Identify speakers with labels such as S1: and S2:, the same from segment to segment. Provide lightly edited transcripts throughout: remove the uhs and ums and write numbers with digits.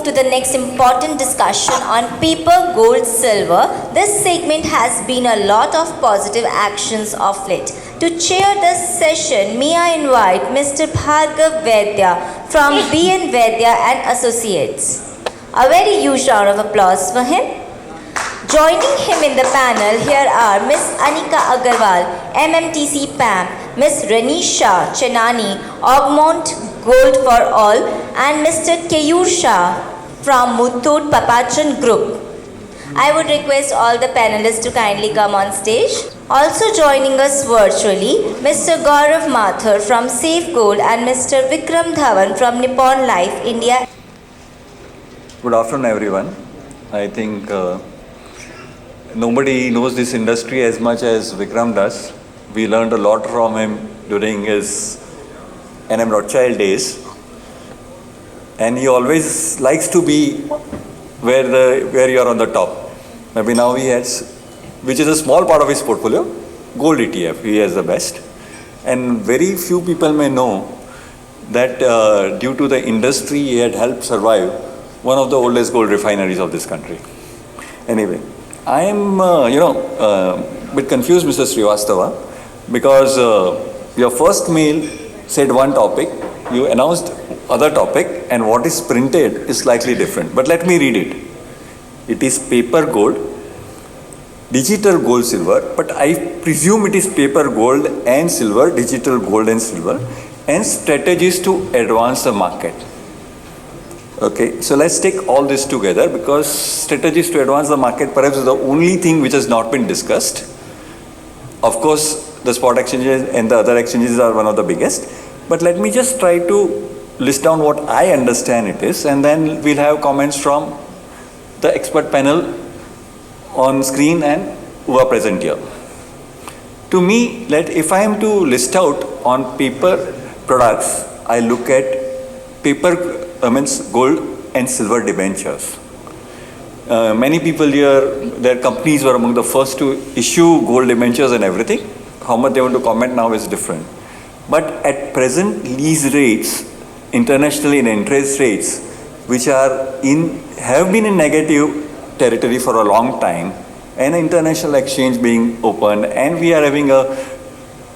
S1: move to the next important discussion on paper, gold, silver, this segment has been a lot of positive actions of late. To chair this session, may I invite Mr. Bhargav Vaidya from BN Vaidya and Associates. A very huge round of applause for him. Joining him in the panel here are Ms. Anika Agarwal, MMTC PAM, Ms. Renisha Chenani, Augmont Gold for All, and Mr. Keyur Shah from Muthoot Papachan Group. I would request all the panelists to kindly come on stage. Also joining us virtually, Mr. Gaurav Mathur from Safe Gold and Mr. Vikram Dhawan from Nippon Life India.
S2: Good afternoon, everyone. I think nobody knows this industry as much as Vikram does. We learned a lot from him during his NM Rothschild days, and he always likes to be where you are on the top. Maybe now he has, which is a small part of his portfolio, gold ETF. He has the best, and very few people may know that due to the industry he had helped survive one of the oldest gold refineries of this country. Anyway, I am a bit confused, Mr. Srivastava, because your first mail said one topic, you announced other topic, and what is printed is slightly different. But let me read it. It is paper gold, digital gold silver, but I presume it is paper gold and silver, digital gold and silver, and strategies to advance the market. Okay, so let's take all this together, because strategies to advance the market perhaps is the only thing which has not been discussed. Of course, the spot exchanges and the other exchanges are one of the biggest, but let me just try to list down what I understand it is, and then we'll have comments from the expert panel on screen and who are present here. To me, if I am to list out on paper products, I look at paper gold and silver debentures. Many people here, their companies were among the first to issue gold debentures and everything. How much they want to comment now is different. But at present, lease rates, internationally in interest rates, which have been in negative territory for a long time, and international exchange being open, and we are having a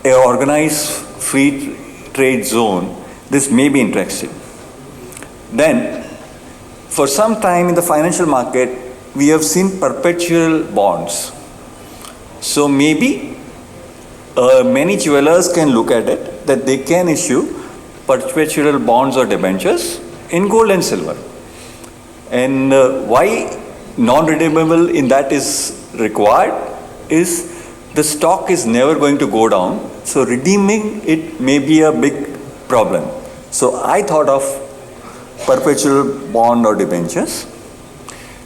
S2: organized free trade zone, this may be interesting. Then, for some time in the financial market, we have seen perpetual bonds. So maybe many jewelers can look at it, that they can issue perpetual bonds or debentures in gold and silver. And why non-redeemable in that is required is the stock is never going to go down. So redeeming it may be a big problem. So I thought of perpetual bond or debentures.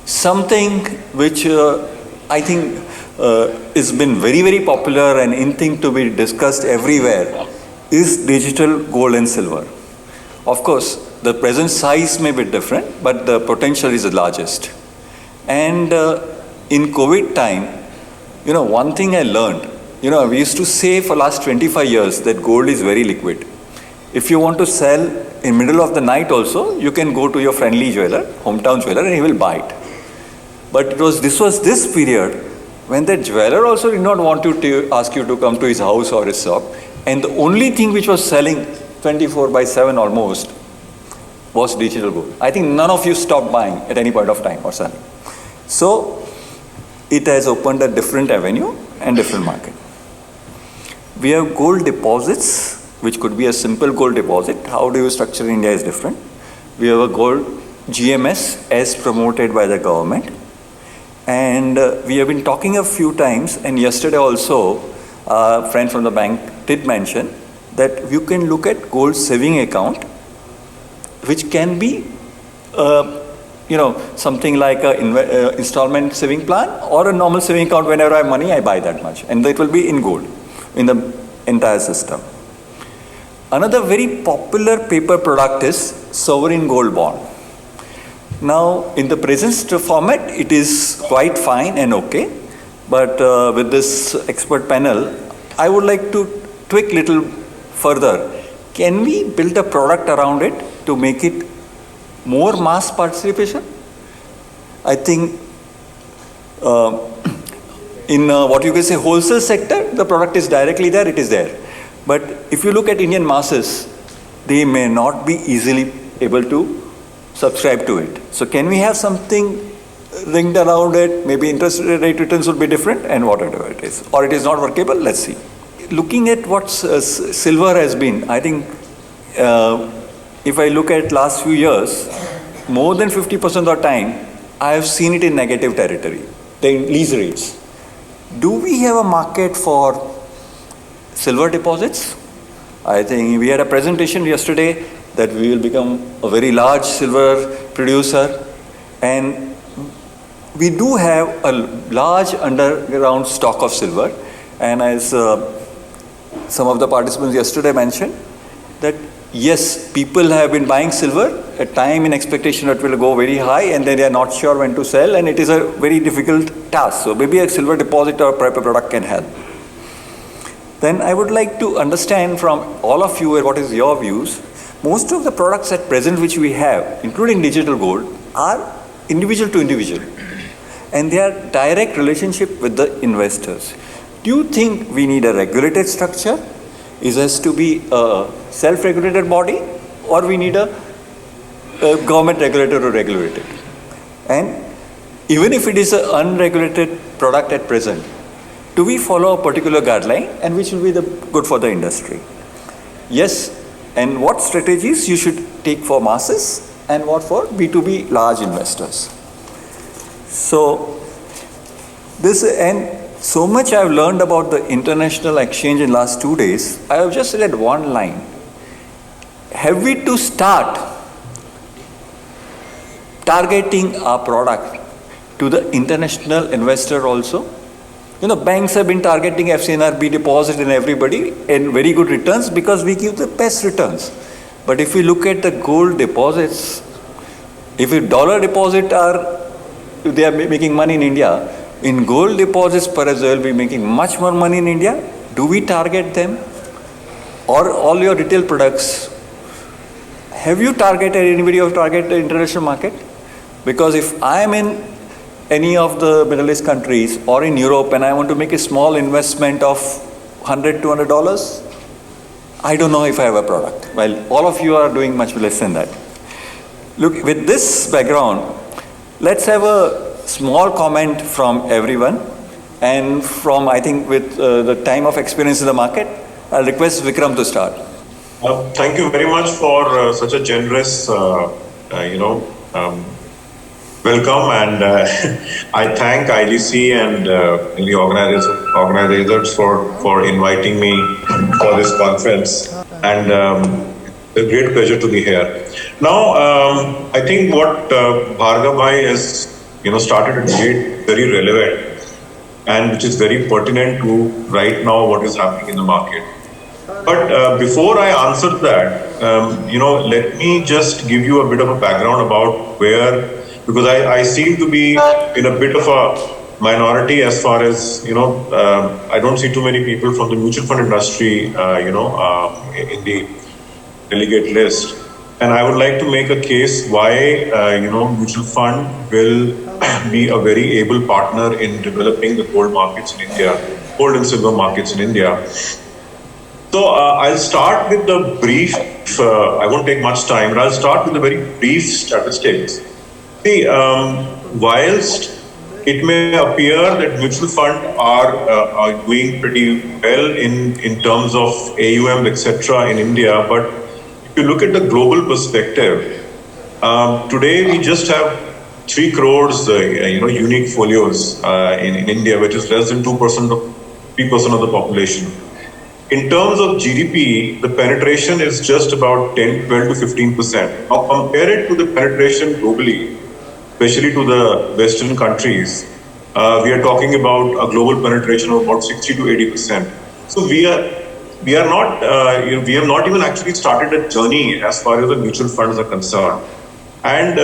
S2: Something which I think has been very, very popular and in thing to be discussed everywhere is digital gold and silver. Of course, the present size may be different, but the potential is the largest. And in COVID time, one thing I learned, we used to say for last 25 years that gold is very liquid. If you want to sell in middle of the night also, you can go to your friendly jeweler, hometown jeweler, and he will buy it. But this was this period when the jeweler also did not want to ask you to come to his house or his shop. And the only thing which was selling 24/7 almost was digital gold. I think none of you stopped buying at any point of time or selling. So it has opened a different avenue and different market. We have gold deposits, which could be a simple gold deposit. How do you structure in India is different. We have a gold GMS as promoted by the government. And we have been talking a few times, and yesterday also a friend from the bank did mention that you can look at gold saving account, which can be something like an installment saving plan or a normal saving account. Whenever I have money, I buy that much, and it will be in gold in the entire system. Another very popular paper product is sovereign gold bond. Now, in the present format, it is quite fine and okay, but with this expert panel, I would like to tweak little further. Can we build a product around it to make it more mass participation. I think in what you can say wholesale sector, the product is directly there, it is there. But if you look at Indian masses, they may not be easily able to subscribe to it. So can we have something ringed around it? Maybe interest rate returns would be different and whatever it is. Or it is not workable, let's see. Looking at what silver has been, I think if I look at last few years, more than 50% of the time, I have seen it in negative territory, the lease rates. Do we have a market for silver deposits? I think we had a presentation yesterday that we will become a very large silver producer, and we do have a large underground stock of silver. And as some of the participants yesterday mentioned, that yes, people have been buying silver at time in expectation that it will go very high, and then they are not sure when to sell, and it is a very difficult task. So maybe a silver deposit or prep product can help. Then I would like to understand from all of you what is your views. Most of the products at present which we have, including digital gold, are individual to individual, and they are direct relationship with the investors. Do you think we need a regulated structure? Is this to be a self-regulated body, or we need a government regulator or regulated? And even if it is an unregulated product at present, do we follow a particular guideline, and which will be the good for the industry? Yes, and what strategies you should take for masses and what for B2B large investors? So this, and so much I've learned about the international exchange in last 2 days. I have just read one line. Have we to start targeting our product to the international investor also? You know, banks have been targeting FCNRB deposit in everybody and very good returns because we give the best returns. But if we look at the gold deposits, if a dollar deposit they are making money in India, in gold deposits perhaps they will be making much more money in India. Do we target them? Or all your retail products, have you targeted anybody or targeted the international market? Because if I am in any of the Middle East countries or in Europe and I want to make a small investment of $100, $200, I don't know if I have a product. While all of you are doing much less than that. Look, with this background, let's have a small comment from everyone, and from, I think, with the time of experience in the market, I'll request Vikram to start.
S3: Thank you very much for such a generous, welcome, and I thank IGC and the organizers for inviting me for this conference, and a great pleasure to be here. Now, I think what Bhargav Bhai has started a debate very relevant and which is very pertinent to right now what is happening in the market. But before I answer that, let me just give you a bit of a background about where, because I seem to be in a bit of a minority as far as, I don't see too many people from the mutual fund industry, in the delegate list. And I would like to make a case why, mutual fund will be a very able partner in developing the gold markets in India, gold and silver markets in India. So I'll start with the brief, I won't take much time, but I'll start with the very brief statistics. See, whilst it may appear that mutual funds are doing pretty well in terms of AUM, etc. in India, but if you look at the global perspective, today we just have 3 crores, unique folios in India, which is less than 3% of the population. In terms of GDP, the penetration is just about 12 to 15%. Now compare it to the penetration globally, especially to the Western countries. We are talking about a global penetration of about 60 to 80%. So we have not even actually started a journey as far as the mutual funds are concerned. And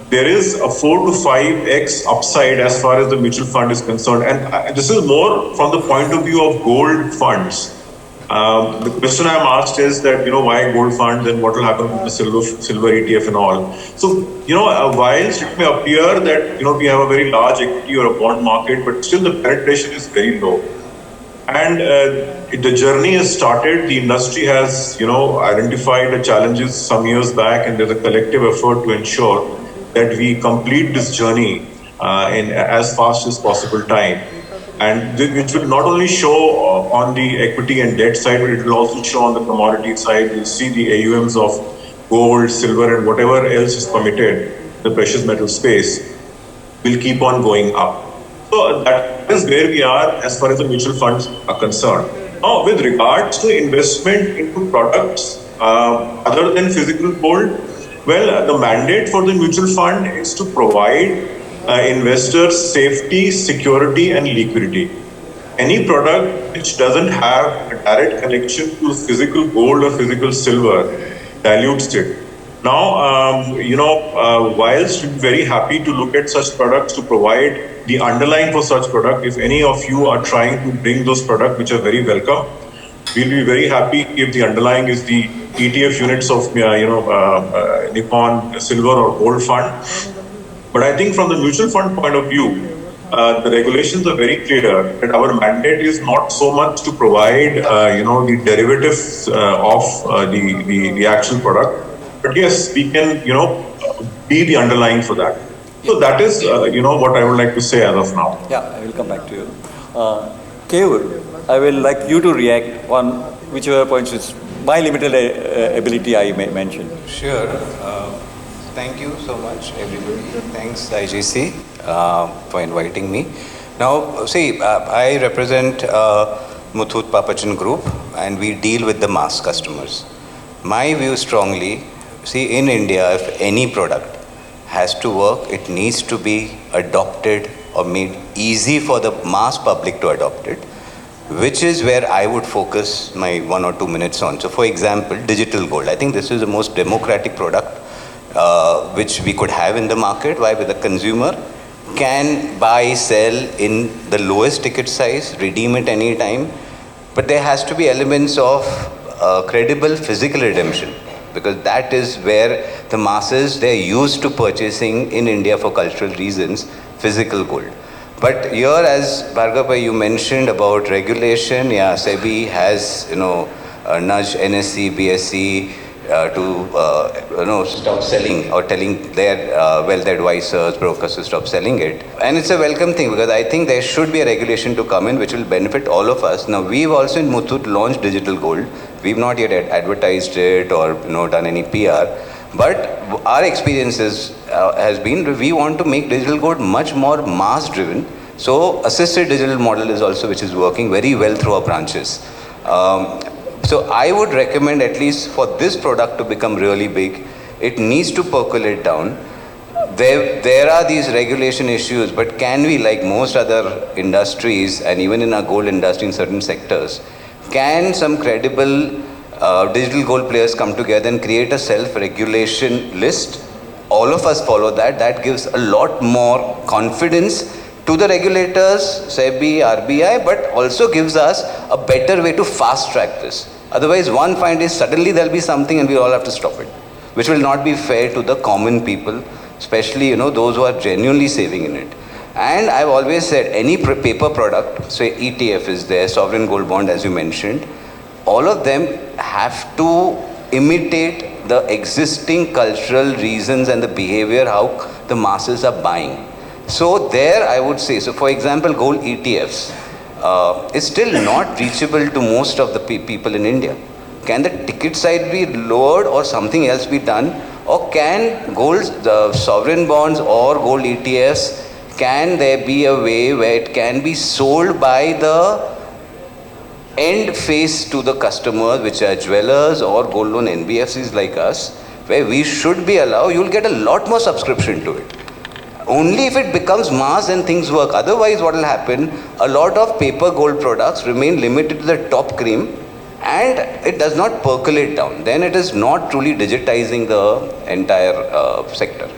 S3: there is a 4 to 5x upside as far as the mutual fund is concerned. And this is more from the point of view of gold funds. The question I'm asked is that, why gold funds and what will happen with the silver ETF and all. So, whilst it may appear that, we have a very large equity or a bond market, but still the penetration is very low. And the journey has started. The industry has, identified the challenges some years back, and there's a collective effort to ensure that we complete this journey in as fast as possible time. And which will not only show on the equity and debt side, but it will also show on the commodity side. You'll see the AUMs of gold, silver, and whatever else is permitted, the precious metal space, will keep on going up. So that is where we are as far as the mutual funds are concerned. Now, with regards to investment into products other than physical gold, well, the mandate for the mutual fund is to provide investors safety, security, and liquidity. Any product which doesn't have a direct connection to physical gold or physical silver dilutes it. Now, whilst we're very happy to look at such products to provide the underlying for such product, if any of you are trying to bring those products which are very welcome, we'll be very happy if the underlying is the ETF units of Nippon Silver or Gold Fund. But I think from the mutual fund point of view, the regulations are very clear that our mandate is not so much to provide, the derivatives of the actual product, but yes, we can, be the underlying for that. So that is, what I would like to say as of now.
S2: Yeah, I will come back to you. Keyur, I will like you to react on whichever points is my limited ability I may mention.
S4: Sure. Thank you so much, everybody. Thanks, IGC, for inviting me. Now, see, I represent Muthoot Papachan Group, and we deal with the mass customers. My view strongly, see, in India, if any product has to work, it needs to be adopted or made easy for the mass public to adopt it, which is where I would focus my 1 or 2 minutes on. So, for example, digital gold. I think this is the most democratic product which we could have in the market. Why? With the consumer can buy, sell in the lowest ticket size, redeem it anytime, but there has to be elements of credible physical redemption, because that is where the masses, they're used to purchasing in India for cultural reasons, physical gold. But here, as Bhargav, you mentioned about regulation, yeah, SEBI has, nudged NSE, BSE, to stop selling, or telling their wealth advisors, brokers to stop selling it. And it's a welcome thing, because I think there should be a regulation to come in which will benefit all of us. Now, we've also in Muthoot launched digital gold. We've not yet advertised it or done any PR. But our experiences has been, we want to make digital gold much more mass driven. So assisted digital model is also which is working very well through our branches. So I would recommend, at least for this product to become really big, it needs to percolate down. There are these regulation issues, but can we, like most other industries, and even in our gold industry in certain sectors, can some credible digital gold players come together and create a self-regulation list? All of us follow that. That gives a lot more confidence to the regulators, SEBI, RBI, but also gives us a better way to fast track this. Otherwise, one find is suddenly there'll be something and we all have to stop it, which will not be fair to the common people, especially those who are genuinely saving in it. And I've always said, any paper product, say ETF is there, sovereign gold bond as you mentioned, all of them have to imitate the existing cultural reasons and the behavior how the masses are buying. So there I would say, so for example, gold ETFs is still not reachable to most of the people in India. Can the ticket size be lowered or something else be done? Or can the sovereign bonds or gold ETFs, can there be a way where it can be sold by the end face to the customers, which are jewelers or gold loan NBFCs like us, where we should be allowed, you'll get a lot more subscription to it. Only if it becomes mass and things work. Otherwise, what will happen, a lot of paper gold products remain limited to the top cream and it does not percolate down. Then it is not truly digitizing the entire sector.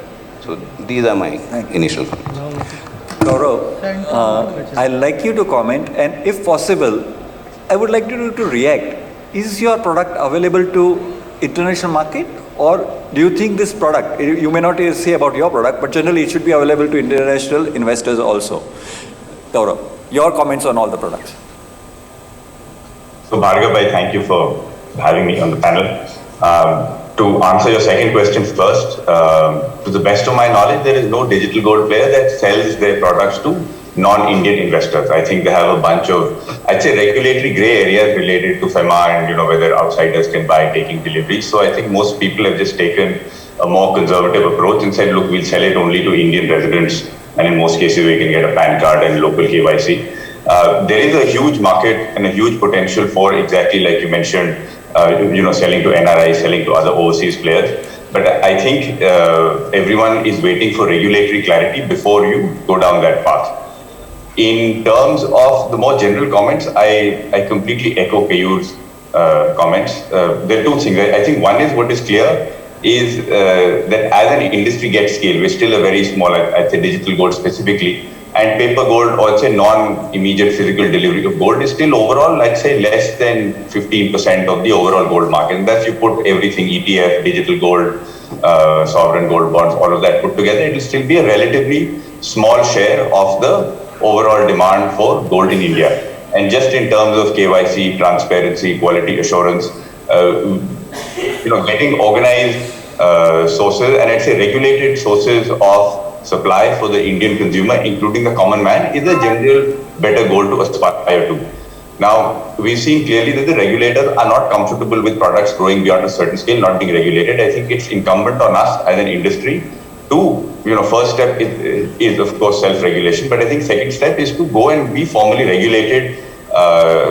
S4: So these are my initial comments.
S2: Gaurav, I'd like you to comment, and if possible, I would like you to react. Is your product available to international market, or do you think this product, you may not say about your product, but generally it should be available to international investors also? Gaurav, your comments on all the products.
S5: So Bhargav, thank you for having me on the panel. To answer your second question first, to the best of my knowledge, there is no digital gold player that sells their products to non-Indian investors. I think they have a bunch of, I'd say, regulatory grey areas related to FEMA and whether outsiders can buy taking deliveries. So I think most people have just taken a more conservative approach and said, look, we'll sell it only to Indian residents, and in most cases we can get a PAN card and local KYC. There is a huge market and a huge potential for exactly like you mentioned, selling to NRIs, selling to other overseas players. But I think everyone is waiting for regulatory clarity before you go down that path. In terms of the more general comments, I completely echo Keyur's comments. There are two things. I think one is what is clear is that as an industry gets scale, we're still a very small, I'd say digital gold specifically, and paper gold or say non-immediate physical delivery of gold is still overall, I'd say less than 15% of the overall gold market. And that's you put everything, ETF, digital gold, sovereign gold bonds, all of that put together, it will still be a relatively small share of the overall demand for gold in India. And just in terms of KYC, transparency, quality assurance, getting organized sources and I'd say regulated sources of supply for the Indian consumer, including the common man, is a general better goal to aspire to. Now, we've seen clearly that the regulators are not comfortable with products growing beyond a certain scale, not being regulated. I think it's incumbent on us as an industry to, first step is of course self-regulation, but I think second step is to go and be formally regulated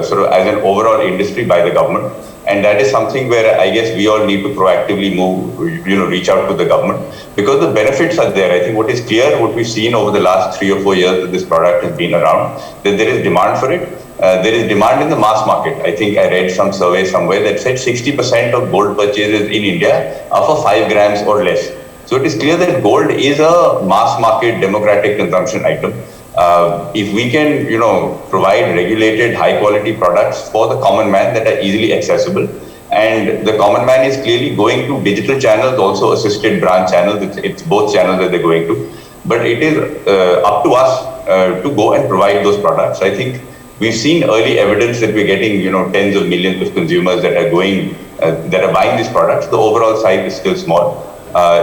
S5: sort of as an overall industry by the government. And that is something where I guess we all need to proactively move, reach out to the government because the benefits are there. I think what is clear, what we've seen over the last 3 or 4 years that this product has been around, that there is demand for it. There is demand in the mass market. I think I read some survey somewhere that said 60% of gold purchases in India are for 5 grams or less. So it is clear that gold is a mass market democratic consumption item. If we can, provide regulated high quality products for the common man that are easily accessible, and the common man is clearly going to digital channels, also assisted branch channels, it's both channels that they're going to, but it is up to us to go and provide those products. I think we've seen early evidence that we're getting, tens of millions of consumers that are buying these products. The overall size is still small.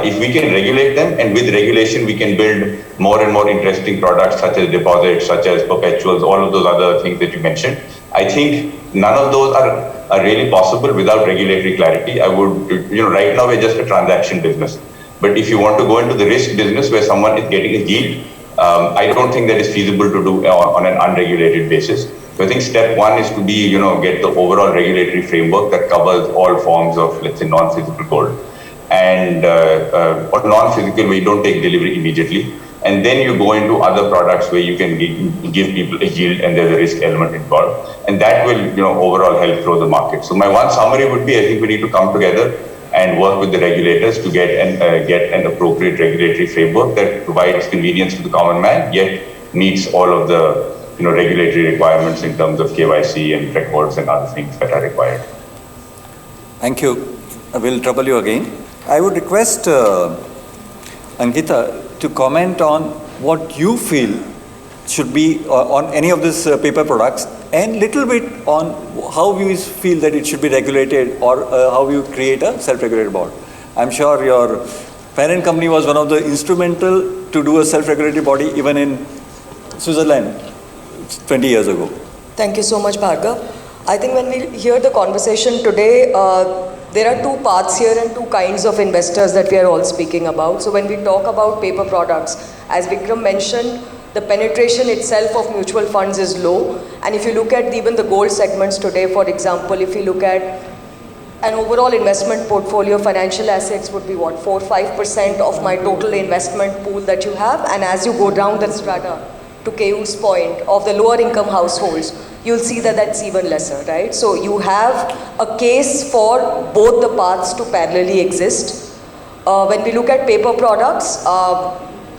S5: If we can regulate them, and with regulation we can build more and more interesting products such as deposits, such as perpetuals, all of those other things that you mentioned. I think none of those are really possible without regulatory clarity. I would, right now we're just a transaction business. But if you want to go into the risk business where someone is getting a yield, I don't think that is feasible to do on an unregulated basis. So I think step one is to be, get the overall regulatory framework that covers all forms of, let's say, non-physical gold. And or non-physical where you don't take delivery immediately. And then you go into other products where you can give people a yield and there's a risk element involved. And that will, overall help grow the market. So my one summary would be, I think we need to come together and work with the regulators to get an appropriate regulatory framework that provides convenience to the common man, yet meets all of the, regulatory requirements in terms of KYC and records and other things that are required.
S2: Thank you. I will trouble you again. I would request Ankita to comment on what you feel should be on any of these paper products, and little bit on how you feel that it should be regulated, or how you create a self-regulated board. I'm sure your parent company was one of the instrumental to do a self-regulatory body even in Switzerland 20 years ago.
S6: Thank you so much, Bhargav. I think when we hear the conversation today, there are two paths here and two kinds of investors that we are all speaking about. So when we talk about paper products, as Vikram mentioned, the penetration itself of mutual funds is low. And if you look at even the gold segments today, for example, if you look at an overall investment portfolio, financial assets would be what, 4-5% of my total investment pool that you have. And as you go down the strata, to Keyur's point, of the lower income households, you'll see that that's even lesser, right? So you have a case for both the paths to parallelly exist. When we look at paper products,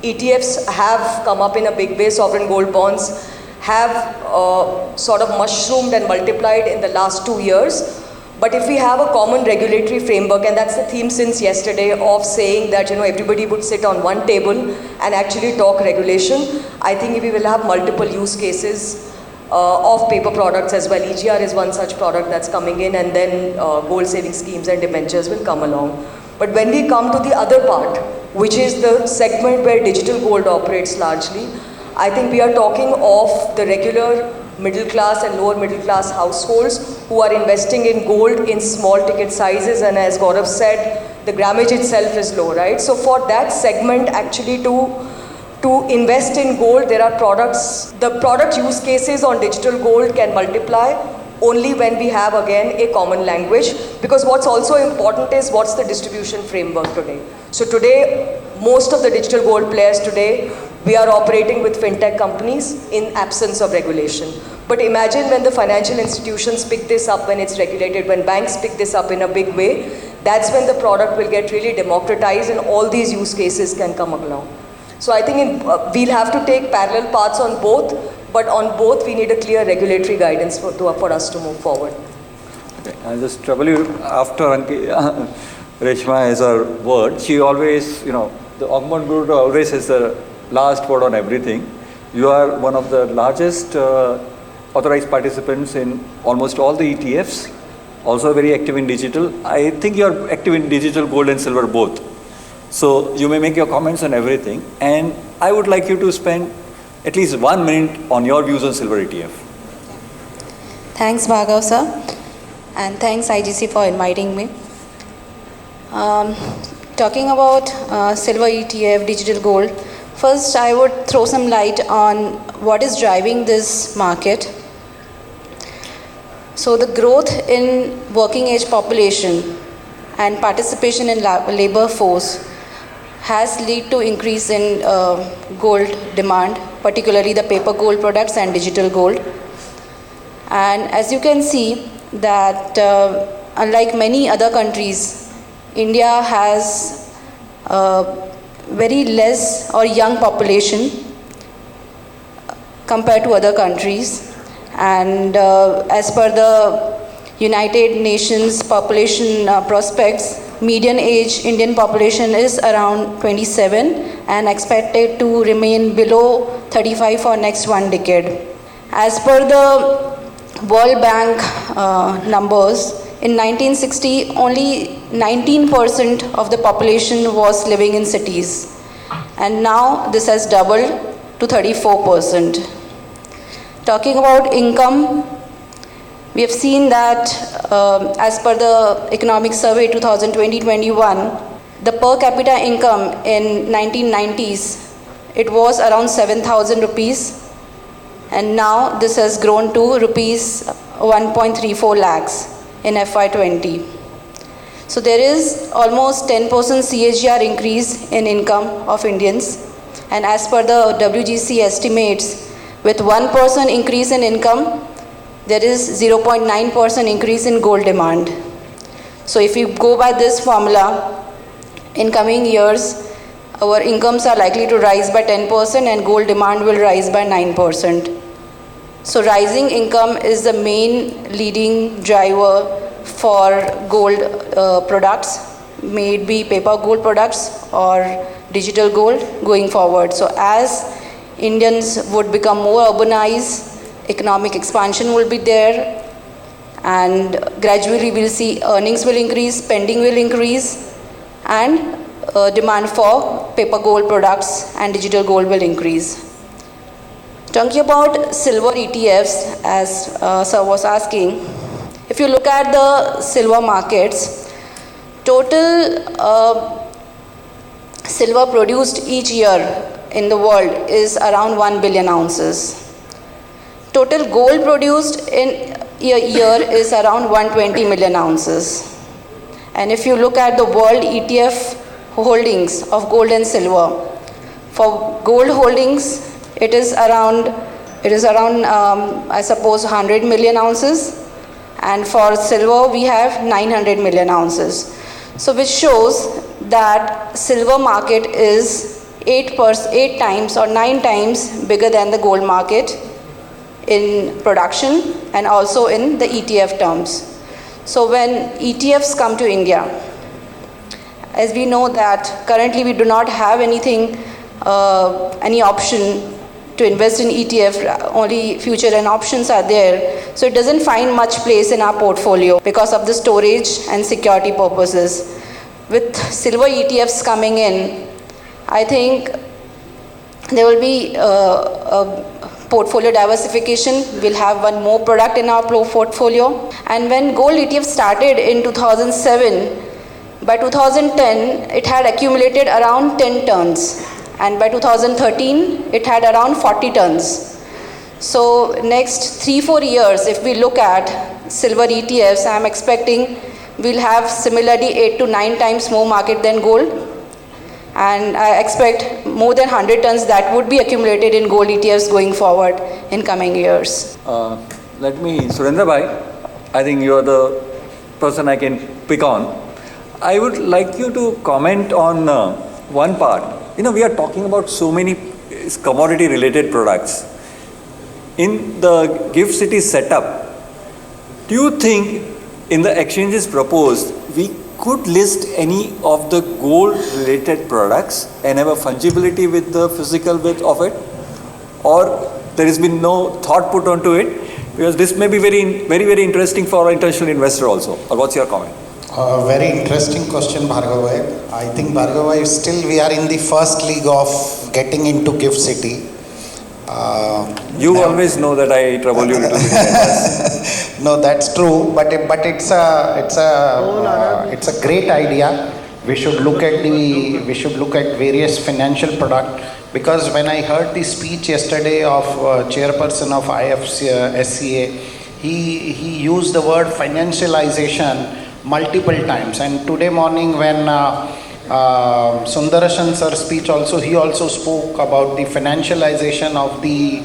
S6: ETFs have come up in a big way. Sovereign gold bonds have sort of mushroomed and multiplied in the last 2 years. But if we have a common regulatory framework, and that's the theme since yesterday of saying that everybody would sit on one table and actually talk regulation, I think we will have multiple use cases of paper products as well. EGR is one such product that's coming in, and then gold saving schemes and debentures will come along. But when we come to the other part, which is the segment where digital gold operates largely, I think we are talking of the regular middle class and lower middle class households who are investing in gold in small ticket sizes, and as Gaurav said, the grammage itself is low, right? So for that segment actually to invest in gold, there are products, the product use cases on digital gold can multiply only when we have again a common language, because what's also important is what's the distribution framework today. So today, most of the digital gold players today, we are operating with fintech companies in absence of regulation. But imagine when the financial institutions pick this up, when it's regulated, when banks pick this up in a big way, that's when the product will get really democratized and all these use cases can come along. So I think we'll have to take parallel paths on both, but on both we need a clear regulatory guidance for us to move forward.
S2: Okay, I'll just trouble you after Reshma has her word. She always, the Augment Group always has the last word on everything. You are one of the largest authorized participants in almost all the ETFs, also very active in digital. I think you are active in digital, gold and silver both. So you may make your comments on everything, and I would like you to spend at least 1 minute on your views on silver ETF.
S7: Thanks, Bhargav sir, and thanks IGC for inviting me. Talking about silver ETF, digital gold, first I would throw some light on what is driving this market. So the growth in working age population and participation in labor force has led to increase in gold demand, particularly the paper gold products and digital gold. And as you can see that unlike many other countries, India has very less or young population compared to other countries. And as per the United Nations population prospects, median age Indian population is around 27 and expected to remain below 35 for next 1 decade. As per the World Bank numbers, in 1960 only 19% of the population was living in cities, and now this has doubled to 34%. Talking about income, we have seen that as per the Economic Survey 2020-21, the per capita income in 1990s, it was around 7,000 rupees, and now this has grown to rupees 1.34 lakhs in FY20. So there is almost 10% CAGR increase in income of Indians, and as per the WGC estimates, with 1% increase in income, there is 0.9% increase in gold demand. So if you go by this formula, in coming years, our incomes are likely to rise by 10% and gold demand will rise by 9%. So rising income is the main leading driver for gold products, may it be paper gold products or digital gold going forward. So as Indians would become more urbanized, economic expansion will be there, and gradually we'll see earnings will increase, spending will increase, and demand for paper gold products and digital gold will increase. Talking about silver ETFs, as sir was asking, if you look at the silver markets, total silver produced each year in the world is around 1 billion ounces. Total gold produced in a year is around 120 million ounces. And if you look at the world ETF holdings of gold and silver, for gold holdings, it is around I suppose 100 million ounces, and for silver we have 900 million ounces. So which shows that silver market is 8 times or 9 times bigger than the gold market, in production and also in the ETF terms. So when ETFs come to India, as we know that currently we do not have anything, any option to invest in ETF, only future and options are there. So it doesn't find much place in our portfolio because of the storage and security purposes. With silver ETFs coming in, I think there will be a portfolio diversification. We'll have one more product in our portfolio. And when gold ETF started in 2007, by 2010, it had accumulated around 10 tons. And by 2013, it had around 40 tons. So next 3-4 years, if we look at silver ETFs, I'm expecting we'll have similarly 8 to 9 times more market than gold. And I expect more than 100 tons that would be accumulated in gold ETFs going forward in coming years.
S2: Surendra Bhai, I think you are the person I can pick on. I would like you to comment on one part. We are talking about so many commodity related products. In the GIFT City setup, do you think in the exchanges proposed, we could list any of the gold related products and have a fungibility with the physical width of it? Or there has been no thought put onto it? Because this may be very interesting for an international investor also. Or what's your comment?
S8: Very interesting question, Bhargav Bhai. I think Bhargav Bhai, still we are in the first league of getting into GIFT City.
S2: You always know that I trouble you little bit.
S8: No, that's true, but it's a great idea. We should look at various financial product, because when I heard the speech yesterday of chairperson of IFSCA, he used the word financialization multiple times, and today morning when Sundarashan sir's speech also, he also spoke about the financialization of the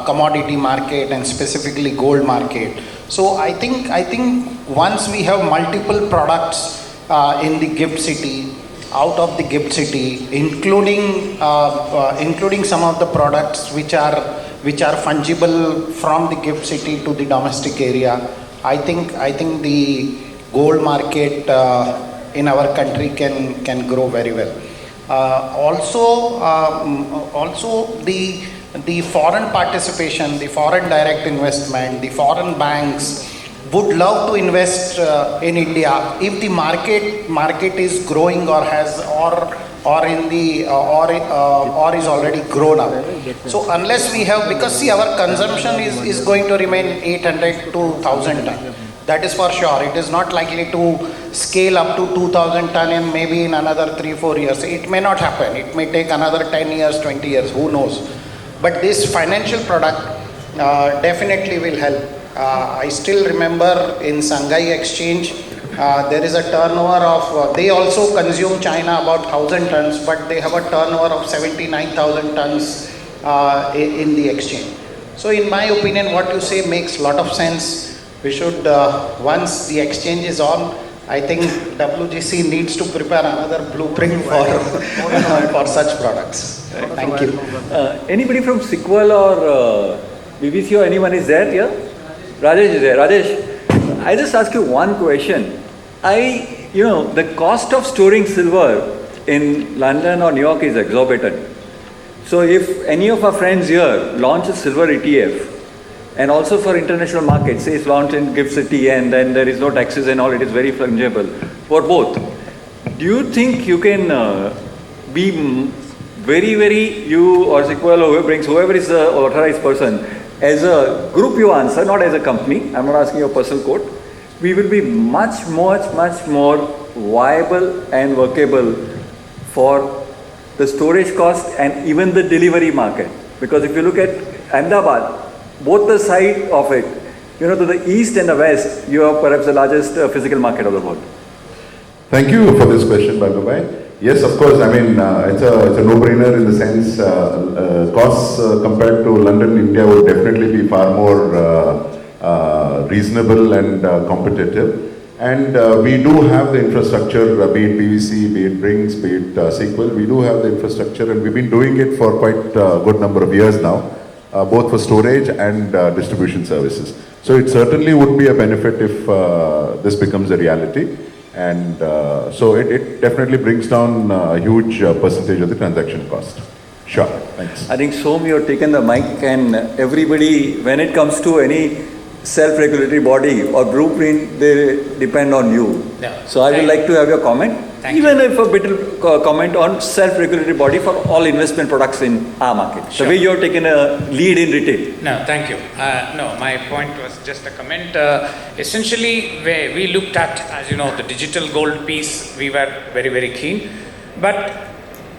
S8: commodity market and specifically gold market. So I think once we have multiple products in the GIFT City, out of the GIFT City, including some of the products which are fungible from the GIFT City to the domestic area, I think the gold market in our country can grow very well. Also the foreign participation, the foreign direct investment, the foreign banks would love to invest in India if the market is growing or has or is already grown up. So unless we have, because see, our consumption is going to remain 800 to 1,000 ton. That is for sure. It is not likely to scale up to 2,000 ton in maybe in another 3-4 years. It may not happen. It may take another 10 years, 20 years, who knows. But this financial product definitely will help. I still remember in Shanghai Exchange, there is a turnover of, they also consume China about 1,000 tons, but they have a turnover of 79,000 tons in the exchange. So in my opinion, what you say makes a lot of sense. We should, once the exchange is on, I think WGC needs to prepare another blueprint for such products. Thank you.
S2: Anybody from Sequel or BBC or anyone is there here? Rajesh is there. Rajesh, I just ask you one question. The cost of storing silver in London or New York is exorbitant. So if any of our friends here launch a silver ETF, and also for international markets, say it's launched in GIFT City and then there is no taxes and all, it is very fungible for both. Do you think you can be very, you or Sequel or whoever is the authorized person, as a group you answer, not as a company, I'm not asking your personal quote, we will be much more viable and workable for the storage cost and even the delivery market. Because if you look at Ahmedabad, both the side of it, to the east and the west, you are perhaps the largest physical market of the world.
S9: Thank you for this question, Bhargav Bhai. Yes, of course. I mean, it's a no-brainer in the sense costs compared to London, India would definitely be far more reasonable and competitive. And we do have the infrastructure, be it PVC, be it Brinks, be it Sequel. We do have the infrastructure, and we've been doing it for quite a good number of years now. both for storage and distribution services. So it certainly would be a benefit if this becomes a reality. And so it definitely brings down a huge percentage of the transaction cost. Sure, thanks.
S2: I think Som, you have taken the mic, and everybody, when it comes to any self-regulatory body or blueprint, they depend on you.
S10: Yeah.
S2: So I would like to have your comment, even if a bit of comment on self-regulatory body for all investment products in our market.
S10: Sure.
S2: The way you have taken a lead in retail.
S10: No, thank you. No, my point was just a comment. Essentially, where we looked at, as you know, the digital gold piece, we were very, very keen. But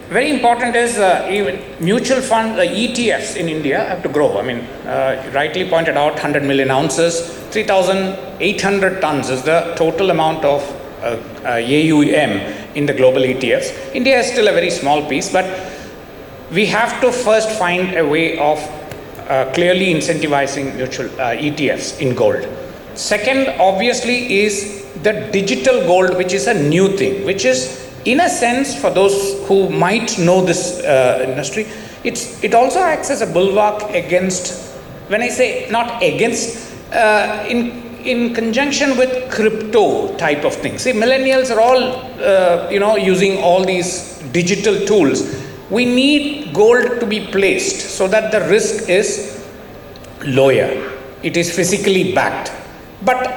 S10: very important is even mutual fund, ETFs in India have to grow. I mean, rightly pointed out, 100 million ounces, 3,800 tons is the total amount of AUM in the global ETFs. India is still a very small piece, but we have to first find a way of clearly incentivizing mutual ETFs in gold. Second, obviously, is the digital gold, which is a new thing, which is, in a sense, for those who might know this industry, it also acts as a bulwark against, when I say not against, in conjunction with crypto type of things. See, millennials are all, using all these digital tools. We need gold to be placed so that the risk is lower. It is physically backed. But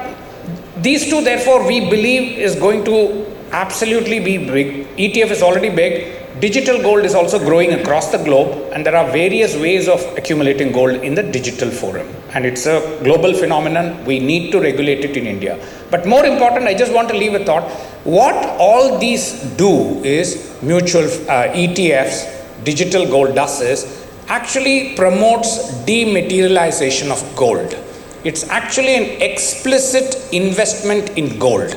S10: these two, therefore, we believe is going to absolutely be big. ETF is already big. Digital gold is also growing across the globe, and there are various ways of accumulating gold in the digital forum. And it's a global phenomenon. We need to regulate it in India. But more important, I just want to leave a thought. What all these do is mutual ETFs, digital gold does is actually promotes dematerialization of gold. It's actually an explicit investment in gold.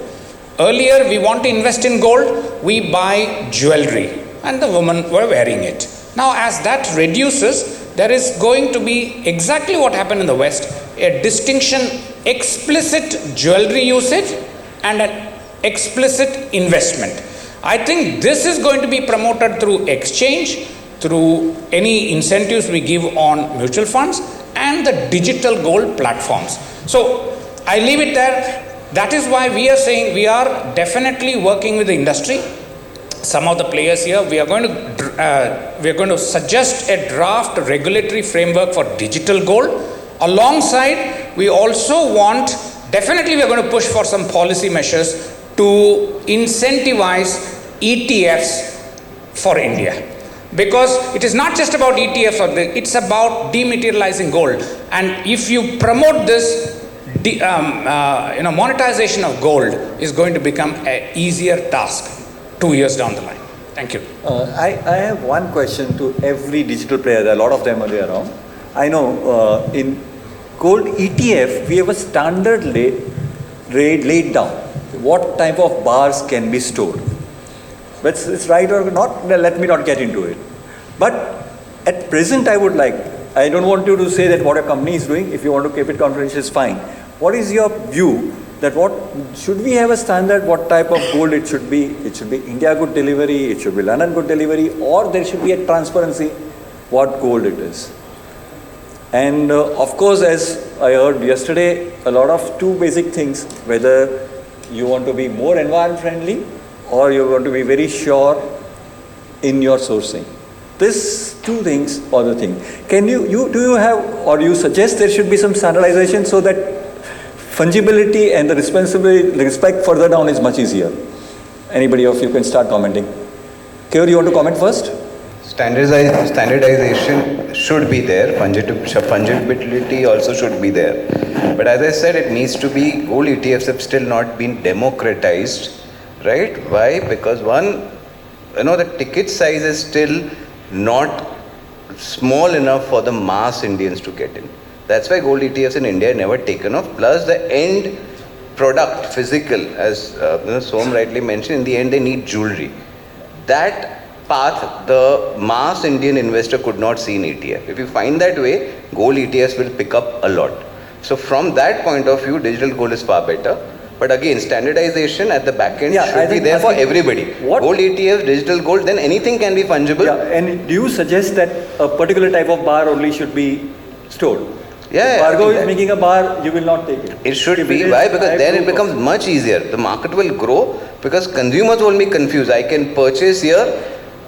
S10: Earlier, we want to invest in gold, we buy jewelry, and the women were wearing it. Now, as that reduces, there is going to be exactly what happened in the West, a distinction, explicit jewelry usage and an explicit investment. I think this is going to be promoted through exchange, through any incentives we give on mutual funds, and the digital gold platforms. So, I leave it there. That is why we are saying we are definitely working with the industry. Some of the players here, we are going to suggest a draft regulatory framework for digital gold. Alongside, we also want, definitely we are going to push for some policy measures to incentivize ETFs for India. Because it is not just about ETFs, it's about dematerializing gold. And if you promote this, monetization of gold is going to become an easier task 2 years down the line. Thank you.
S2: I have one question to every digital player. A lot of them are there around. I know in gold ETF, we have a standard rate laid down. What type of bars can be stored? But it's right or not, let me not get into it. But at present, I don't want you to say that what a company is doing. If you want to keep it confidential, it's fine. What is your view that should we have a standard, what type of gold it should be? It should be India good delivery, it should be London good delivery, or there should be a transparency what gold it is. And of course, as I heard yesterday, a lot of two basic things, whether you want to be more environment friendly or you want to be very sure in your sourcing. These two things are the thing. Do you have, or you suggest there should be some standardization so that fungibility and the respect further down is much easier? Anybody of you can start commenting. Keyur, you want to comment first?
S4: Standardization should be there. Fungibility also should be there. But as I said, it needs to be, gold ETFs have still not been democratized, right? Why? Because one, the ticket size is still not small enough for the mass Indians to get in. That's why gold ETFs in India are never taken off. Plus the end product, physical, as Som rightly mentioned, in the end they need jewelry. That path the mass Indian investor could not see in ETF. If you find that way, gold ETFs will pick up a lot. So from that point of view, digital gold is far better. But again, standardization at the back end should be there for everybody. Gold ETFs, digital gold, then anything can be fungible.
S2: Yeah, and do you suggest that a particular type of bar only should be stored.
S4: Yeah,
S2: If Bhargav
S4: that-
S2: is making a bar, you will not take it.
S4: It should
S2: If
S4: be.
S2: it is
S4: Why? Because
S2: high
S4: then it
S2: group
S4: becomes
S2: of-
S4: much easier. The market will grow because consumers will be confused. I can purchase here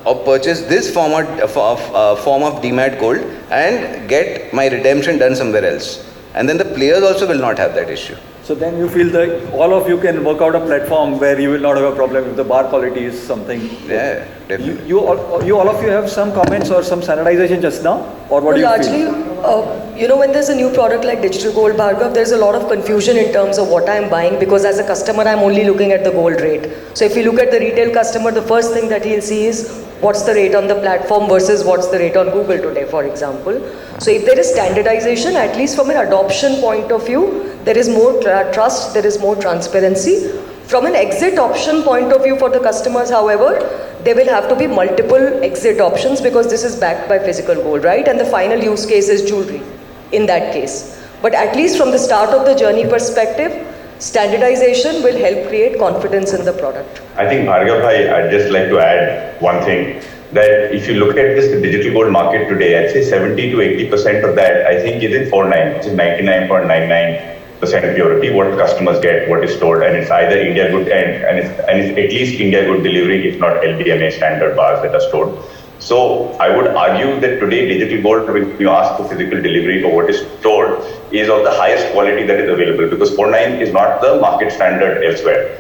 S4: or purchase this form of demat gold and get my redemption done somewhere else. And then the players also will not have that issue.
S2: So then you feel that all of you can work out a platform where you will not have a problem if the bar quality is something.
S4: Yeah, definitely.
S2: You all of you have some comments or some standardization just now, or what do you
S6: largely,
S2: feel?
S6: when there's a new product like Digital Gold, Bhargav, there's a lot of confusion in terms of what I'm buying because as a customer, I'm only looking at the gold rate. So if you look at the retail customer, the first thing that he'll see is what's the rate on the platform versus what's the rate on Google today, for example. So if there is standardization, at least from an adoption point of view, there is more trust, there is more transparency. From an exit option point of view for the customers, however, there will have to be multiple exit options because this is backed by physical gold, right? And the final use case is jewelry in that case. But at least from the start of the journey perspective, standardization will help create confidence in the product.
S5: I think Bhargav bhai, I'd just like to add one thing, that if you look at this digital gold market today, I'd say 70 to 80% of that I think is in 4.9, which is 99.99% purity, what customers get, what is stored, and it's either India good and it's at least India good delivery, if not LDMA standard bars that are stored. So I would argue that today digital gold, when you ask for physical delivery for what is stored, is of the highest quality that is available because 4.9 is not the market standard elsewhere.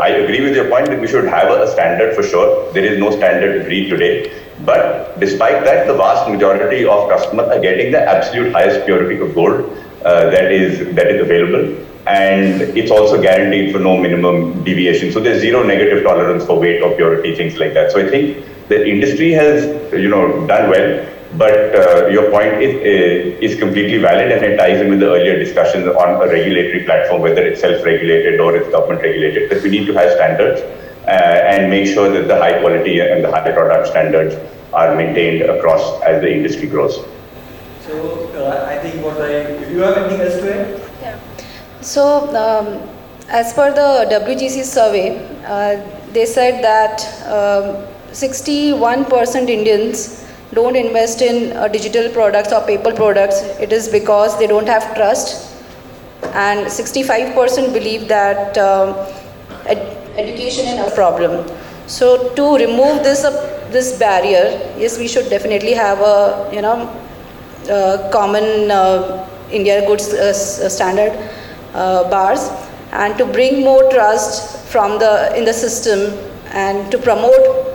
S5: I agree with your point that we should have a standard for sure. There is no standard agreed today. But despite that, the vast majority of customers are getting the absolute highest purity of gold that is available. And it's also guaranteed for no minimum deviation. So there's zero negative tolerance for weight or purity, things like that. So I think the industry has, done well. But your point is completely valid, and it ties in with the earlier discussions on a regulatory platform, whether it's self-regulated or it's government-regulated, that we need to have standards and make sure that the high quality and the high product standards are maintained across as the industry grows.
S2: So I think if you have anything else to add?
S7: Yeah. So, as per the WGC survey, they said that 61% Indians don't invest in digital products or paper products. It is because they don't have trust, and 65% believe that education is a problem. So to remove this barrier, yes, we should definitely have a common India goods standard bars, and to bring more trust in the system and to promote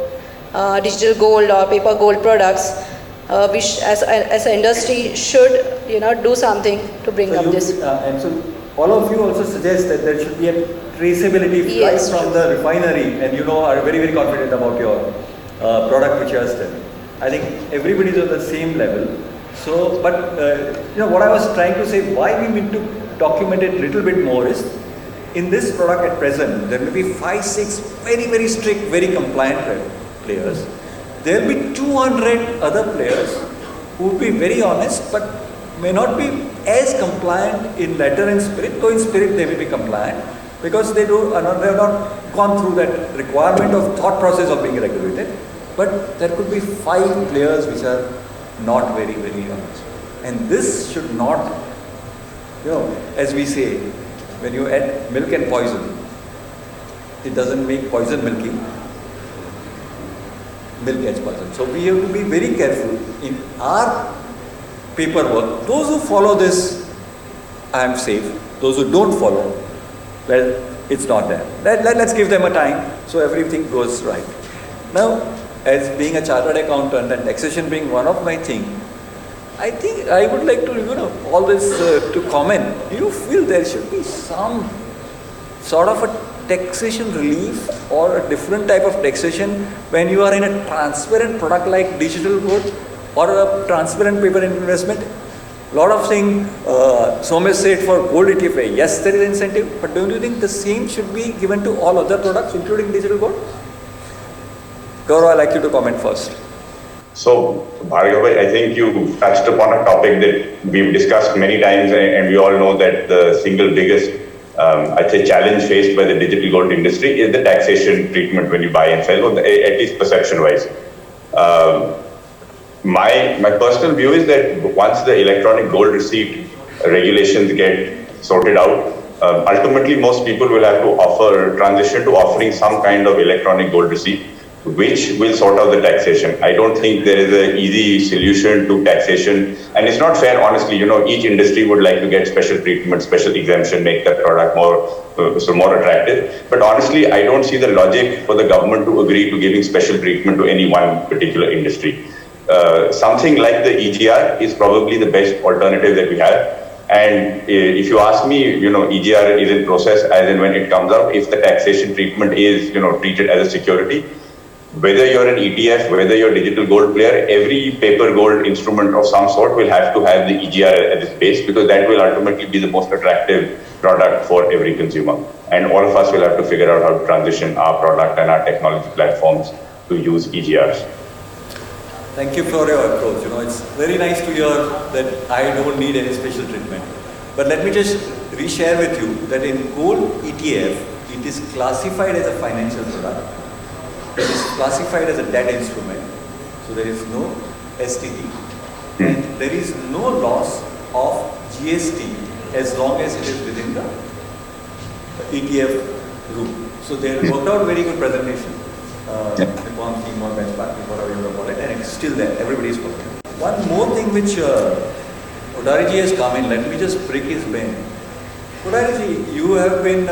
S7: digital gold or paper gold products, we as an industry should do something to bring up this.
S2: And so all of you also suggest that there should be a traceability right from the refinery, and are very, very confident about your product which you are selling. I think everybody is on the same level. So, but what I was trying to say, why we need to document it a little bit more is, in this product at present, there will be 5-6 very, very strict, very compliant players. There will be 200 other players who will be very honest, but may not be as compliant in letter and spirit, though in spirit they will be compliant, because they have not gone through that requirement of thought process of being regulated. But there could be 5 players which are not very, very honest. And this should not, as we say, when you add milk and poison, it doesn't make poison milky. Milk gets poison. So we have to be very careful in our paperwork. Those who follow this, I am safe. Those who don't follow, well, it's not there. Let's give them a time so everything goes right. Now, as being a chartered accountant and taxation being one of my things, I think I would like to, all this to comment. Do you feel there should be some sort of a taxation relief or a different type of taxation when you are in a transparent product like digital gold or a transparent paper investment? A lot of things, Somesh said for gold ETF, yes, there is incentive, but don't you think the same should be given to all other products, including digital gold? Gaurav, I'd like you to comment first.
S5: So, Bhargav, I think you touched upon a topic that we've discussed many times, and we all know that the single biggest, I'd say, challenge faced by the digital gold industry is the taxation treatment when you buy and sell, or at least perception-wise. my personal view is that once the electronic gold receipt regulations get sorted out, ultimately most people will have to transition to offering some kind of electronic gold receipt, which will sort out the taxation. I don't think there is an easy solution to taxation, and it's not fair, honestly. Each industry would like to get special treatment, special exemption, make that product more attractive. But honestly, I don't see the logic for the government to agree to giving special treatment to any one particular industry. Something like the EGR is probably the best alternative that we have. And if you ask me, EGR is in process as and when it comes out. If the taxation treatment is, treated as a security, whether you're an ETF, whether you're a digital gold player, every paper gold instrument of some sort will have to have the EGR at its base, because that will ultimately be the most attractive product for every consumer. And all of us will have to figure out how to transition our product and our technology platforms to use EGRs.
S2: Thank you for your approach. It's very nice to hear that I don't need any special treatment. But let me just reshare with you that in gold ETF, it is classified as a financial product. It is classified as a debt instrument. So there is no STT. And there is no loss of GST as long as it is within the ETF rule. So they worked out very good presentation. The bond scheme or benchmarking, whatever you want to call it, and it's still there. Everybody is working. One more thing which Kodari ji has come in, let me just break his brain. Kodari ji, you have been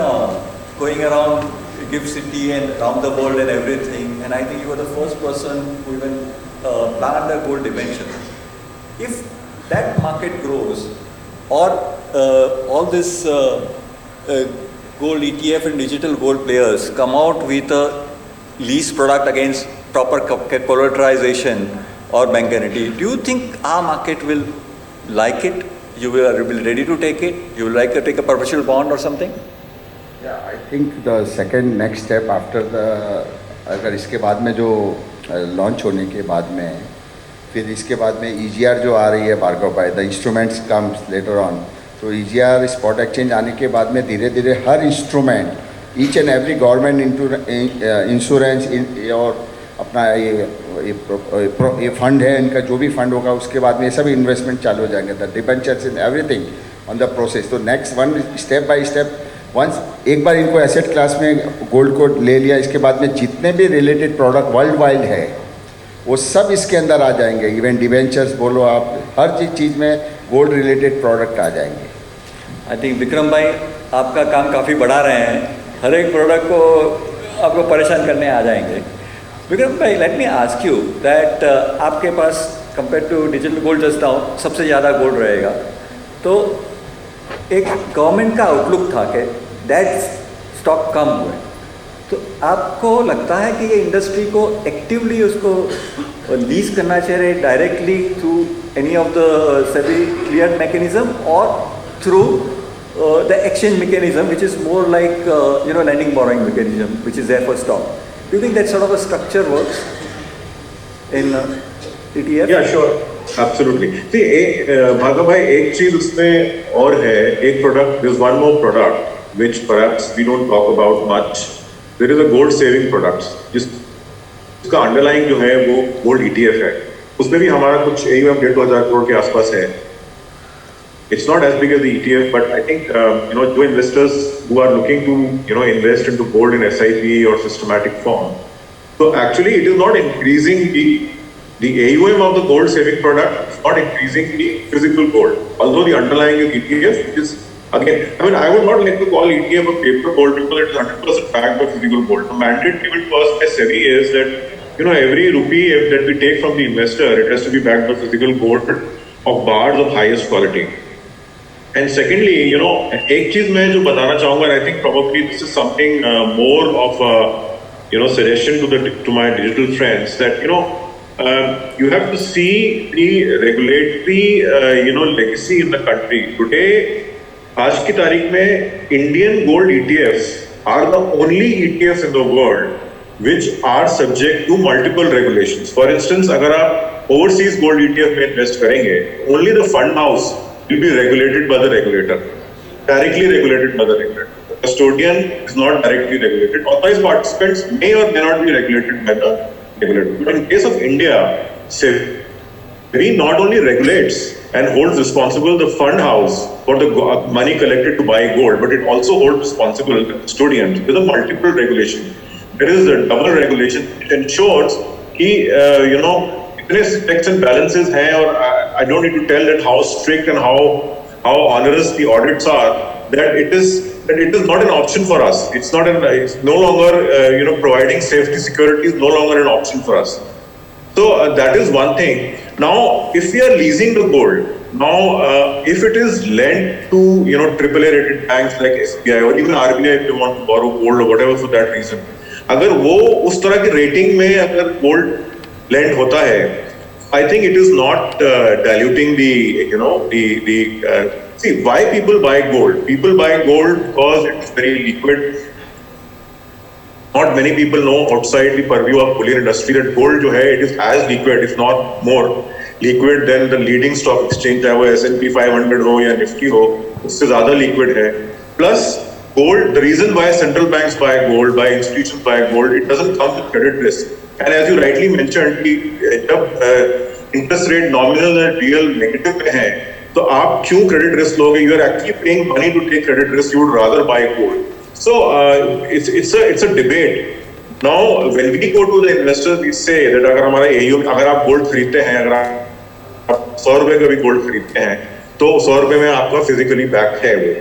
S2: going around Gift City and around the world and everything, and I think you were the first person who even planned a gold dimension. If that market grows, or all this gold ETF and digital gold players come out with a lease product against proper collateralization or bank guarantee, do you think our market will like it? You will be ready to take it? You will like to take a perpetual bond or something?
S11: Yeah, I think the second next step after the, अगर इसके बाद में जो launch होने के बाद में, फिर इसके बाद में EGR जो आ रही है भार्गव भाई, the instruments comes later on, तो EGR स्पॉट एक्सचेंज आने के बाद में धीरे धीरे हर instrument, each and every government insurance और अपना ये फंड है इनका, जो भी फंड होगा उसके बाद में ये सभी इन्वेस्टमेंट चालू हो जाएंगे, the debentures in everything on the process. तो next one step by step, once एक बार इनको एसेट क्लास में गोल्ड को ले लिया, इसके बाद में जितने भी रिलेटेड प्रोडक्ट वर्ल्ड वाइड है वो सब इसके अंदर आ जाएंगे. इवन डिबेंचर्स बोलो आप, हर चीज़ में गोल्ड रिलेटेड प्रोडक्ट आ जाएंगे.
S2: आई थिंक विक्रम भाई आपका काम काफ़ी बढ़ा रहे हैं, हर एक प्रोडक्ट को आपको परेशान करने आ जाएंगे. विक्रम भाई, let me ask you that आपके पास compare to digital gold just now सबसे ज़्यादा गोल्ड रहेगा, तो एक गवर्नमेंट का आउटलुक था कि डेट स्टॉक कम हुए, तो आपको लगता है कि ये इंडस्ट्री को एक्टिवली उसको लीज करना चाहिए directly through any of the SEBI clear mechanism और through the exchange mechanism, which is more like lending borrowing mechanism, which is there for stock? Do you think that sort of a structure works in ETF?
S3: Yeah, sure, absolutely. See, Bhargav bhai, एक चीज उसमें और है, एक product, there's one more product which perhaps we don't talk about much. There is a gold saving products, जिसका underlying जो है वो gold ETF है. उसमें भी हमारा कुछ AUM 1,500 crore के आसपास है. It's not as big as the ETF, but I think to investors who are looking to invest into gold in SIP or systematic form. So actually, it is not increasing the AUM of the gold saving product. It's not increasing the physical gold. Although the underlying ETF is again, I would not like to call ETF a paper gold because it is 100% backed by physical gold. The mandate given to us by SEBI is that every rupee that we take from the investor, it has to be backed by physical gold of bars of highest quality. And secondly, एक चीज मैं जो बताना चाहूँगा, I think probably this is something more of a suggestion to my digital friends that you have to see the regulatory legacy in the country today. आज की तारीख में Indian gold ETFs are the only ETFs in the world which are subject to multiple regulations. For instance, अगर आप overseas gold ETF में invest करेंगे, only the fund house will be regulated by the regulator, directly regulated by the regulator. The custodian is not directly regulated. Authorized participants may or may not be regulated by the regulator. But in case of India, RBI not only regulates and holds responsible the fund house for the money collected to buy gold, but it also holds responsible the custodians with a multiple regulation. There is a double regulation. It ensures कि इतने checks and balances हैं, और I don't need to tell that how strict and how onerous the audits are, that it is not an option for us. It's no longer providing safety security is no longer an option for us. So that is one thing. Now, if we are leasing the gold, if it is lent to AAA rated banks like SBI or even RBI if they want to borrow gold or whatever for that reason, अगर वो उस तरह की rating में अगर gold land होता है, I think it is not diluting see why people buy gold. People buy gold because it's very liquid. Not many people know outside the purview of bullion industry that gold जो है, it is as liquid, if not more liquid than the leading stock exchange, चाहे वो S&P 500 हो या Nifty हो, उससे ज़्यादा liquid है. Plus gold, the reason why central banks buy gold, why institutions buy gold, it doesn't come with credit risk. And as you rightly mentioned, जब interest rate nominal and real negative में है, तो आप क्यों credit risk लोगे? You are actually paying money to take credit risk. You would rather buy gold. So it's a debate. Now when we go to the investors, we say that अगर हमारा AUM, अगर आप gold खरीदते हैं, अगर आप 100 रुपए का भी gold खरीदते हैं, तो 100 रुपए में आपका physically back है वो.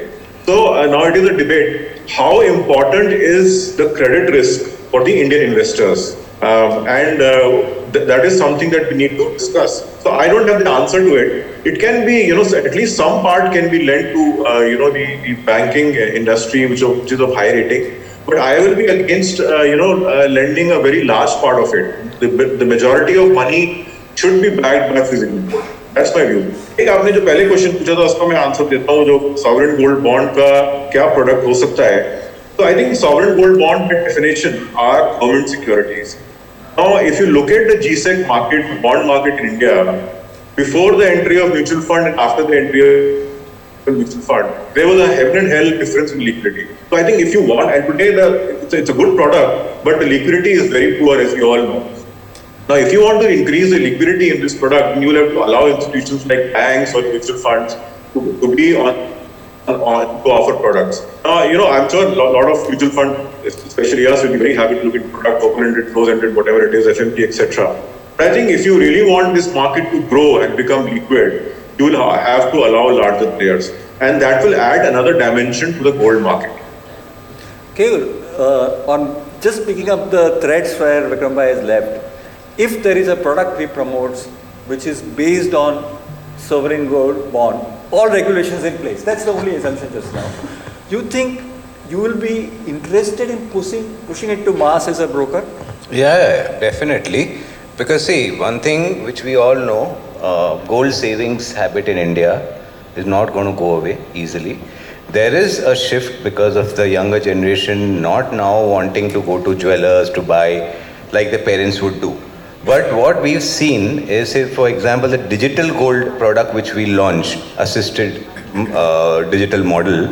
S3: So now it is a debate. How important is the credit risk for the Indian investors? That is something that we need to discuss. So I don't have the answer to it. It can be, at least some part can be lent to, the banking industry, which is of high rating. But I will be against, lending a very large part of it. The majority of money should be backed by physical gold. That's my view. एक आपने जो पहले question पूछा था उसका मैं answer देता हूँ, जो सॉवरेन गोल्ड बॉन्ड का क्या प्रोडक्ट हो सकता है. So I think sovereign gold bond by definition are government securities. Now, if you look at the GSEC market, bond market in India, before the entry of mutual fund and after the entry of mutual fund, there was a heaven and hell difference in liquidity. So I think if you want, and today it's a good product, but the liquidity is very poor, as we all know. Now, if you want to increase the liquidity in this product, you will have to allow institutions like banks or mutual funds to be to offer products. I'm sure a lot of mutual funds, especially us, will be very happy to look at product, open-ended, closed-ended, whatever it is, FMP, etc. But I think if you really want this market to grow and become liquid, you will have to allow larger players, and that will add another dimension to the gold market.
S2: Okay, on just picking up the threads where Vikram Bhai has left, if there is a product we promote which is based on sovereign gold bond, all regulations in place, that's the only assumption just now. You think you will be interested in pushing it to mass as a broker?
S4: Yeah, definitely. Because see, one thing which we all know, gold savings habit in India is not going to go away easily. There is a shift because of the younger generation not now wanting to go to jewelers to buy like the parents would do. But what we've seen is, if, for example, the digital gold product which we launched, assisted digital model,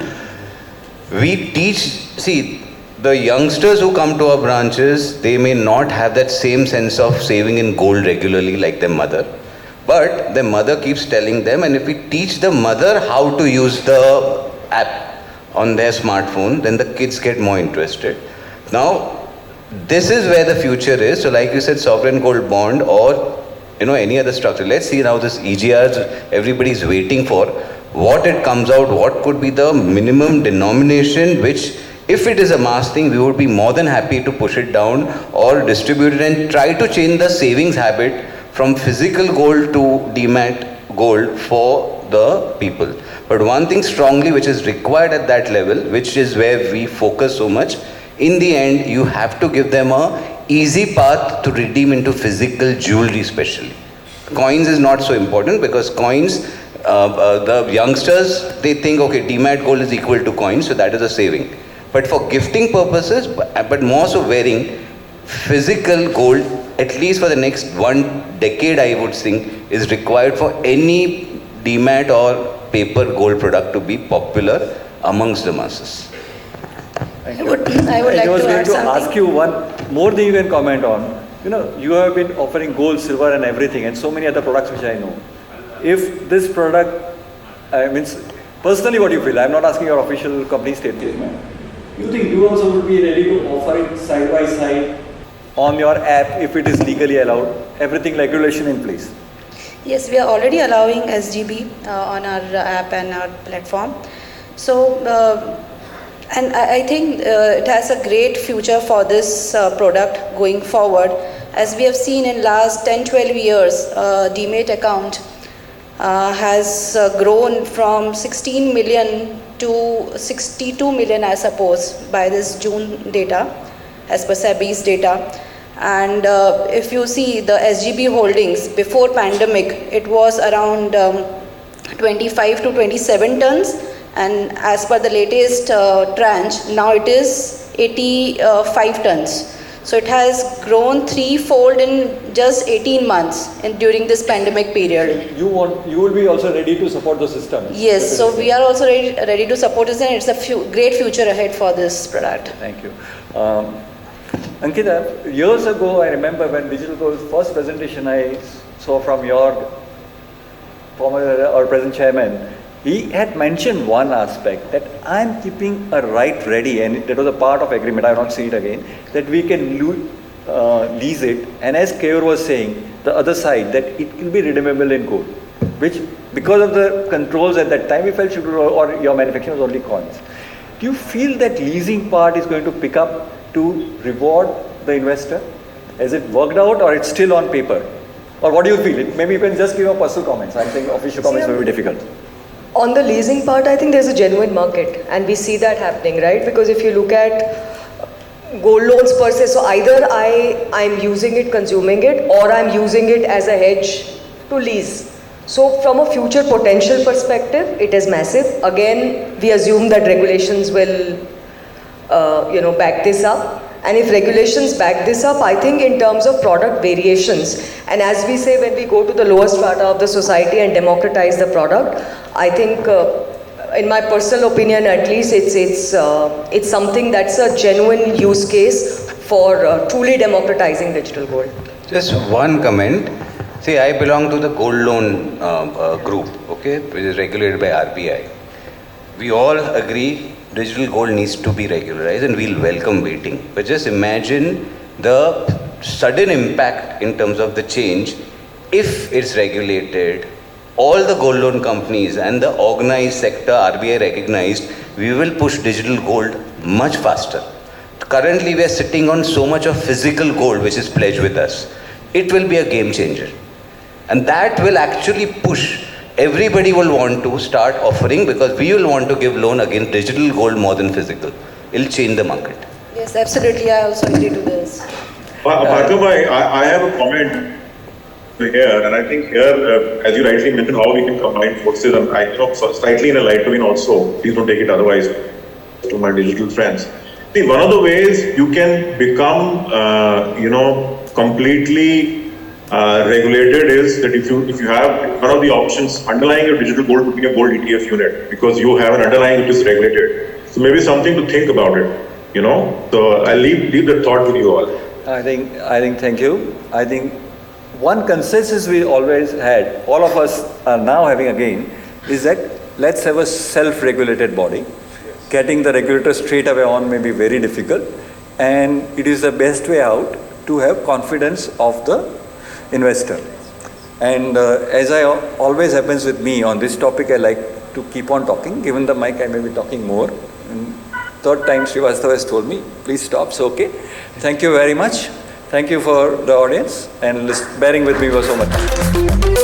S4: we teach, see, the youngsters who come to our branches, they may not have that same sense of saving in gold regularly like their mother. But their mother keeps telling them, and if we teach the mother how to use the app on their smartphone, then the kids get more interested. Now, this is where the future is. So like you said, sovereign gold bond or any other structure. Let's see now this EGRs everybody's waiting for. What it comes out, what could be the minimum denomination, which if it is a mass thing, we would be more than happy to push it down or distribute it and try to change the savings habit from physical gold to demat gold for the people. But one thing strongly which is required at that level, which is where we focus so much, in the end, you have to give them a easy path to redeem into physical jewelry especially. Coins is not so important because coins, the youngsters, they think, okay, demat gold is equal to coins, so that is a saving. But for gifting purposes, but more so wearing, physical gold, at least for the next 1 decade, I would think, is required for any demat or paper gold product to be popular amongst the masses.
S7: I would like
S2: I was
S7: to
S2: going
S7: add
S2: to
S7: something.
S2: ask you one more thing you can comment on. you have been offering gold, silver and everything and so many other products which I know. If this product, personally what you feel, I'm not asking your official company statement. You think you also would be ready to offer it side by side on your app if it is legally allowed, everything regulation in place?
S7: Yes, we are already allowing SGB on our app and our platform. So, and I think it has a great future for this product going forward. As we have seen in last 10-12 years, Demat account has grown from 16 million to 62 million, I suppose, by this June data, as per SEBI's data. And if you see the SGB holdings before pandemic, it was around 25 to 27 tons. And as per the latest tranche, now it is 85 tons. So it has grown threefold in just 18 months during this pandemic period.
S2: You will be also ready to support the system?
S7: Yes, so we are also ready to support this, and it's a great future ahead for this product.
S2: Thank you. Ankita, years ago I remember when Digital Gold's first presentation I saw from your former or present chairman, he had mentioned one aspect that I'm keeping a right ready, and that was a part of agreement, I have not seen it again, that we can lease it, and as Keyur was saying, the other side, that it will be redeemable in gold, which because of the controls at that time we felt should, or your manufacturing was only coins. Do you feel that leasing part is going to pick up to reward the investor? Has it worked out or it's still on paper? Or what do you feel? Maybe you can just give your personal comments. I'm saying official comments may be difficult.
S6: On the leasing part, I think there's a genuine market, and we see that happening, right? Because if you look at gold loans per se, so either I'm using it, consuming it, or I'm using it as a hedge to lease. So from a future potential perspective, it is massive. Again, we assume that regulations will, back this up. And if regulations back this up, I think in terms of product variations, and as we say, when we go to the lower strata of the society and democratize the product, I think, in my personal opinion at least, it's something that's a genuine use case for truly democratizing digital gold.
S4: Just one comment. See, I belong to the gold loan group, okay, which is regulated by RBI. We all agree digital gold needs to be regularized, and we'll welcome waiting. But just imagine the sudden impact in terms of the change if it's regulated. All the gold loan companies and the organized sector, RBI recognized, we will push digital gold much faster. Currently, we are sitting on so much of physical gold which is pledged with us. It will be a game changer. And that will actually push. Everybody will want to start offering, because we will want to give loan against digital gold more than physical. It'll change the market.
S7: Yes, absolutely. I also agree to this.
S3: Bhargav, I have a comment here, and I think here, as you rightly mentioned, how we can combine forces, and I slightly in a light vein also, please don't take it otherwise, to my digital friends. See, one of the ways you can become, completely regulated is that if you have one of the options underlying your digital gold would be a gold ETF unit, because you have an underlying which is regulated. So maybe something to think about it, So I'll leave that thought with you all.
S2: I think thank you. I think one consensus we always had, all of us are now having again, is that let's have a self-regulated body. Getting the regulator straight away on may be very difficult, and it is the best way out to have confidence of the investor. And as I always happens with me on this topic, I like to keep on talking. Given the mic, I may be talking more. And third time Srivastava has told me, please stop. So okay. Thank you very much. Thank you for the audience and bearing with me for so much.